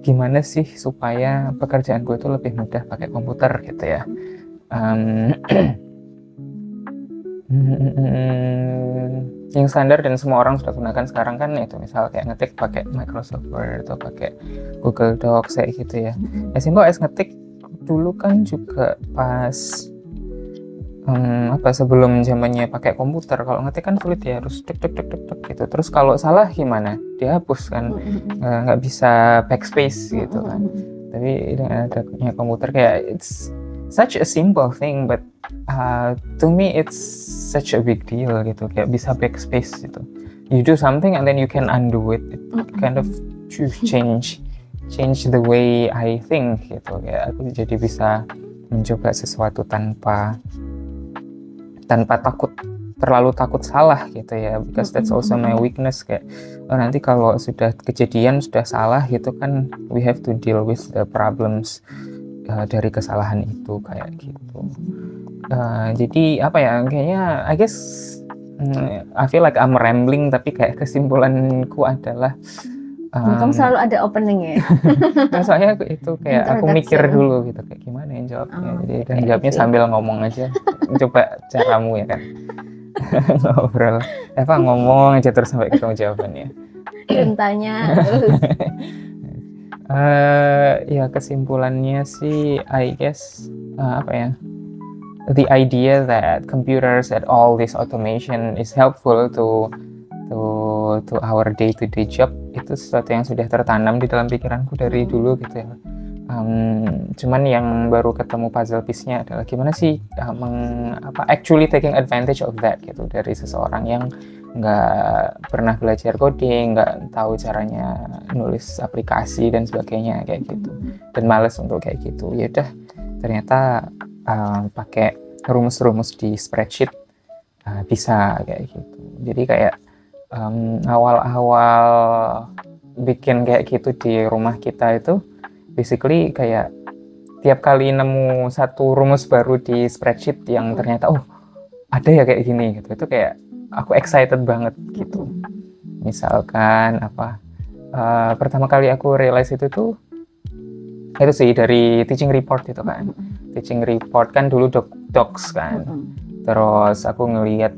gimana sih supaya pekerjaanku itu lebih mudah pakai komputer gitu ya. Um, yang standar dan semua orang sudah gunakan sekarang kan itu misal kayak ngetik pakai Microsoft Word atau pakai Google Docs kayak gitu ya. As simple as ngetik dulu kan juga pas sebelum zamannya pakai komputer, kalau ngetik kan sulit ya, harus tek tek tek tek tek gitu. Terus kalau salah gimana? Dihapus kan, nggak bisa backspace gitu kan. Tapi dengan adanya komputer kayak it's such a simple thing, but to me it's such a big deal gitu. Kayak bisa backspace gitu. You do something and then you can undo it. It kind of change the way I think gitu. Kayak aku jadi bisa mencoba sesuatu tanpa terlalu takut salah gitu ya, because that's also my weakness. Kayak nanti kalau sudah kejadian sudah salah gitu kan, we have to deal with the problems dari kesalahan itu kayak gitu. Jadi apa ya, kayaknya I guess I feel like I'm rambling, tapi kayak kesimpulanku adalah kamu selalu ada opening ya. Nah, soalnya itu kayak aku mikir dulu gitu kayak gimana yang jawabnya. Jadi dan jawabnya sambil ngomong aja. Coba caramu ya kan. Ngobrol ngomong aja terus sampai ketemu jawabannya. Tanya ya kesimpulannya sih I guess the idea that computers and all this automation is helpful to our day-to-day job itu sesuatu yang sudah tertanam di dalam pikiranku dari dulu gitu ya. Cuman yang baru ketemu puzzle piece-nya adalah gimana sih actually taking advantage of that gitu, dari seseorang yang nggak pernah belajar coding, nggak tahu caranya nulis aplikasi dan sebagainya kayak gitu, dan males untuk kayak gitu. Ya udah ternyata pakai rumus-rumus di spreadsheet bisa kayak gitu. Jadi kayak awal-awal bikin kayak gitu di rumah kita itu basically kayak tiap kali nemu satu rumus baru di spreadsheet yang ternyata ada ya kayak gini gitu, itu kayak aku excited banget gitu. Misalkan pertama kali aku realize itu sih dari teaching report itu kan. Teaching report kan dulu docs kan, terus aku ngelihat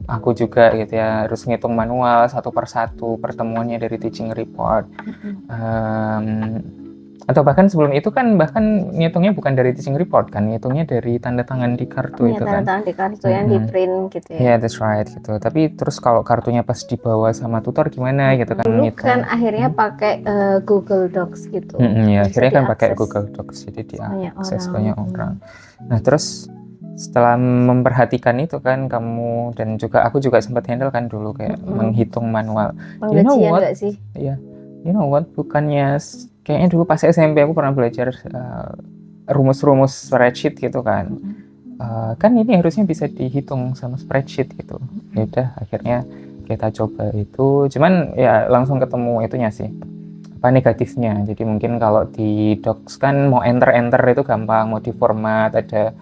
aku juga gitu ya harus ngitung manual satu persatu pertemuannya dari teaching report. Atau bahkan sebelum itu kan ngitungnya bukan dari teaching report kan, ngitungnya dari tanda tangan di kartu itu kan. Tanda tangan di kartu yang di print gitu ya. Yeah, that's right gitu. Tapi terus kalau kartunya pas dibawa sama tutor gimana gitu kan. Dulu kan akhirnya pakai Google Docs gitu. Ya akhirnya kan pakai Google Docs, jadi diakses banyak orang. Nah terus setelah memperhatikan itu kan kamu dan juga aku juga sempat handle kan dulu kayak menghitung manual. You know what? Sih? Iya. You know what? Bukannya kayaknya dulu pas SMP aku pernah belajar rumus-rumus spreadsheet gitu kan. Kan ini harusnya bisa dihitung sama spreadsheet gitu. Ya udah akhirnya kita coba itu. Cuman ya langsung ketemu itunya sih. Negatifnya. Jadi mungkin kalau di docs kan mau enter itu gampang, mau di format ada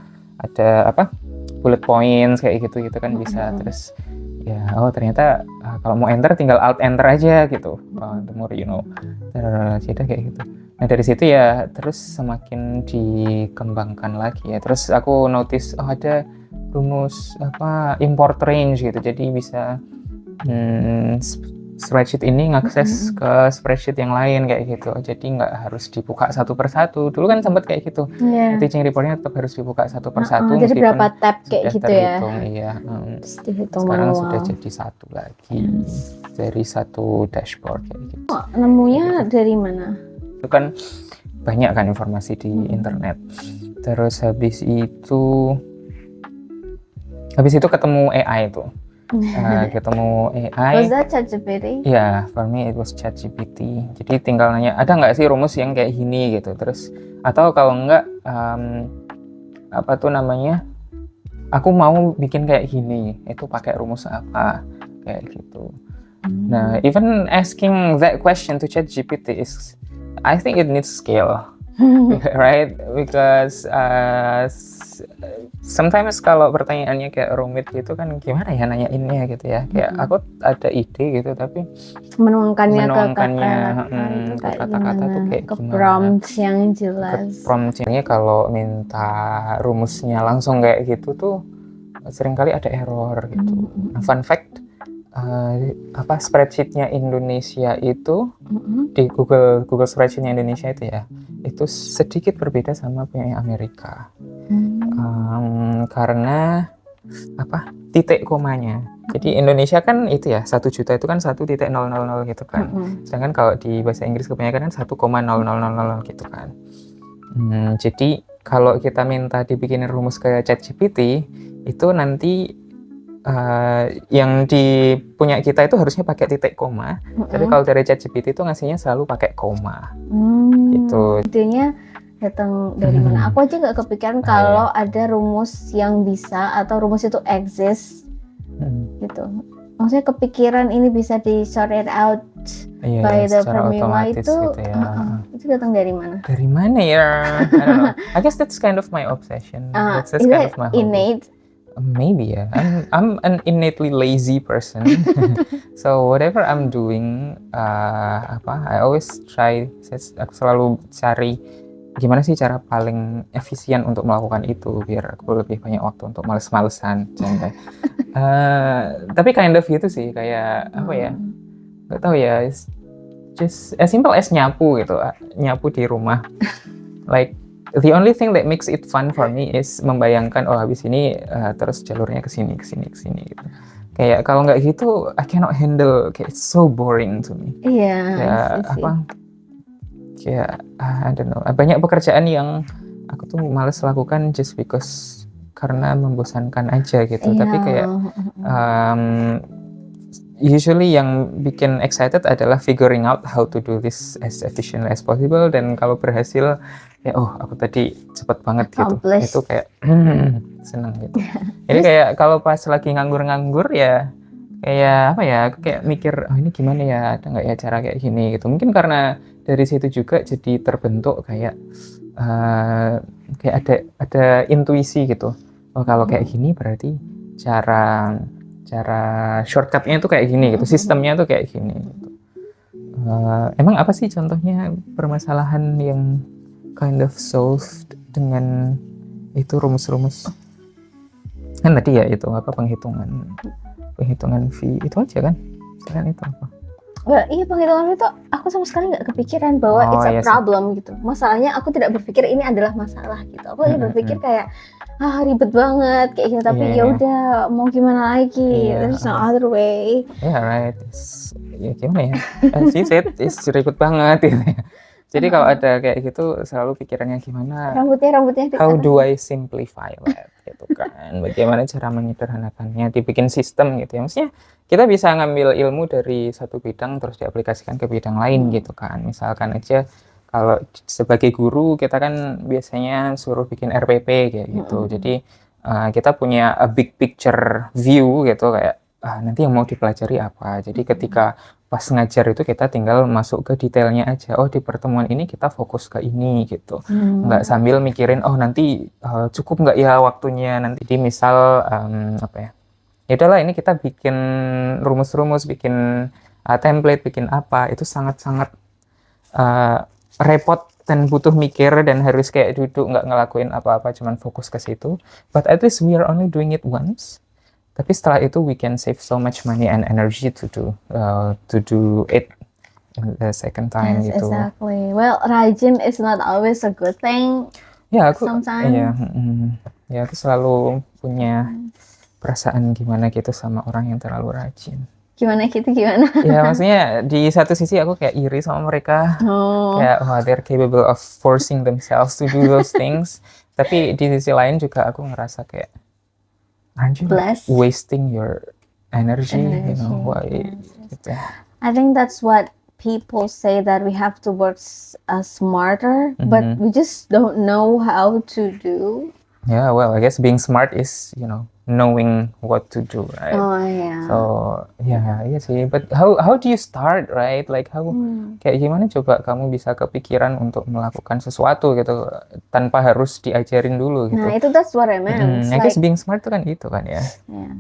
bullet points kayak gitu kan bisa. Terus ya ternyata kalau mau enter tinggal alt enter aja gitu. The more you know. Terus kayak gitu. Nah dari situ ya terus semakin dikembangkan lagi ya. Terus aku notice ada rumus import range gitu. Jadi bisa spreadsheet ini ngakses ke spreadsheet yang lain kayak gitu. Jadi nggak harus dibuka satu persatu. Dulu kan sempat kayak gitu. Teaching reportnya tetap harus dibuka satu persatu. Jadi berapa tab kayak gitu terhitung, ya? Iya. Sekarang sudah jadi satu lagi dari satu dashboard kayak gitu. Nemunya dari mana? Itu kan banyak kan informasi di internet. Terus habis itu ketemu AI tuh. Ketemu AI. Was that ChatGPT? Yeah, for me it was ChatGPT. Jadi tinggal nanya, ada nggak sih rumus yang kayak gini gitu. Terus atau kalau nggak aku mau bikin kayak gini, itu pakai rumus apa kayak gitu. Nah, even asking that question to ChatGPT I think it needs skill. right? Because sometimes kalau pertanyaannya kayak rumit gitu kan gimana ya nanyainnya gitu ya. Kayak aku ada ide gitu tapi Menuangkannya ke menuangkannya kata-kata itu ke kayak kata-kata tuh gimana? kayak Ke gimana. prompt yang Ke jelas. promptnya kalau minta rumusnya langsung kayak gitu tuh seringkali ada error gitu. Nah, fun fact, spreadsheetnya Indonesia itu di Google Spreadsheetnya Indonesia itu ya, itu sedikit berbeda sama punya Amerika. Karena titik komanya. Jadi Indonesia kan itu ya 1 juta itu kan 1.000 gitu kan. Sedangkan kalau di bahasa Inggris kebanyakan kan 1,0000 gitu kan. Jadi kalau kita minta dibikinin rumus ke ChatGPT itu nanti yang di punya kita itu harusnya pakai titik koma. Tapi kalau dari ChatGPT itu ngasihnya selalu pakai koma. Gitu. Idenya datang dari mana? Aku aja nggak kepikiran kalau ada rumus yang bisa atau rumus itu exist gitu. Maksudnya kepikiran ini bisa di sort it out by the formula itu gitu ya. Itu datang dari mana? Dari mana ya? I don't know. I guess that's kind of my obsession. That's Is kind it of my hobby. innate? Maybe ya. I'm an innately lazy person. So whatever I'm doing, I always try. Aku selalu cari gimana sih cara paling efisien untuk melakukan itu biar aku lebih banyak waktu untuk males-malesan. Tapi kind of gitu sih kayak apa ya? Gak tahu ya. Just as simple as nyapu gitu, nyapu di rumah. Like the only thing that makes it fun for me is membayangkan habis ini terus jalurnya ke sini gitu. Kayak kalau nggak gitu I cannot handle, kayak it's so boring to me. Kayak I don't know, banyak pekerjaan yang aku tuh males lakukan just because karena membosankan aja gitu. Tapi kayak usually yang bikin excited adalah figuring out how to do this as efficiently as possible, dan kalau berhasil ya aku tadi cepet banget gitu. Itu kayak seneng gitu. Jadi kayak kalau pas lagi nganggur ya kayak apa ya, aku kayak mikir ini gimana ya, ada nggak ya cara kayak gini gitu. Mungkin karena dari situ juga jadi terbentuk kayak ada intuisi gitu. Kalau kayak gini berarti cara shortcutnya itu kayak gini gitu, sistemnya tuh kayak gini gitu. Emang apa sih contohnya permasalahan yang kind of solved dengan itu rumus-rumus? Kan tadi ya itu penghitungan fee itu aja kan? Selain itu apa? Iya, penghitungan itu aku sama sekali nggak kepikiran bahwa it's a problem gitu. Masalahnya aku tidak berpikir ini adalah masalah gitu. Aku berpikir kayak ribet banget kayak gitu. Tapi ya udah, mau gimana lagi? There's no other way. Yeah, right. Ya gimana ya? As you said, it's ribet banget gitu ya. Jadi kalau ada kayak gitu selalu pikirannya gimana? Rambutnya. How do I simplify that gitu kan? Bagaimana cara menyederhanakannya? Dibikin sistem gitu ya. Maksudnya kita bisa ngambil ilmu dari satu bidang terus diaplikasikan ke bidang lain gitu kan. Misalkan aja kalau sebagai guru kita kan biasanya suruh bikin RPP kayak gitu. Jadi kita punya a big picture view gitu, kayak nanti yang mau dipelajari apa. Jadi ketika pas ngajar itu kita tinggal masuk ke detailnya aja. Di pertemuan ini kita fokus ke ini gitu. Nggak sambil mikirin nanti cukup nggak ya waktunya nanti. Jadi misal ya udahlah ini kita bikin rumus-rumus, bikin template, bikin apa, itu sangat-sangat repot dan butuh mikir dan harus kayak duduk nggak ngelakuin apa-apa, cuman fokus ke situ. But at least we are only doing it once. Tapi setelah itu we can save so much money and energy to do it the second time gitu. Exactly. Well, rajin is not always a good thing. Ya aku sometimes. Aku selalu punya perasaan gimana gitu sama orang yang terlalu rajin. Gimana? Ya maksudnya di satu sisi aku kayak iri sama mereka. Kayak they're capable of forcing themselves to do those things. Tapi di sisi lain juga aku ngerasa kayak aren't you wasting your energy? You know why? Gitu. I think that's what people say, that we have to work smarter, but we just don't know how to do. Yeah, well, I guess being smart is, knowing what to do, right? Oh ya. So iya sih. But how do you start, right? Like how kayak gimana coba kamu bisa kepikiran untuk melakukan sesuatu gitu tanpa harus diajarin dulu gitu. Nah, that's what I meant. I guess being smart itu kan itu kan ya. Yeah.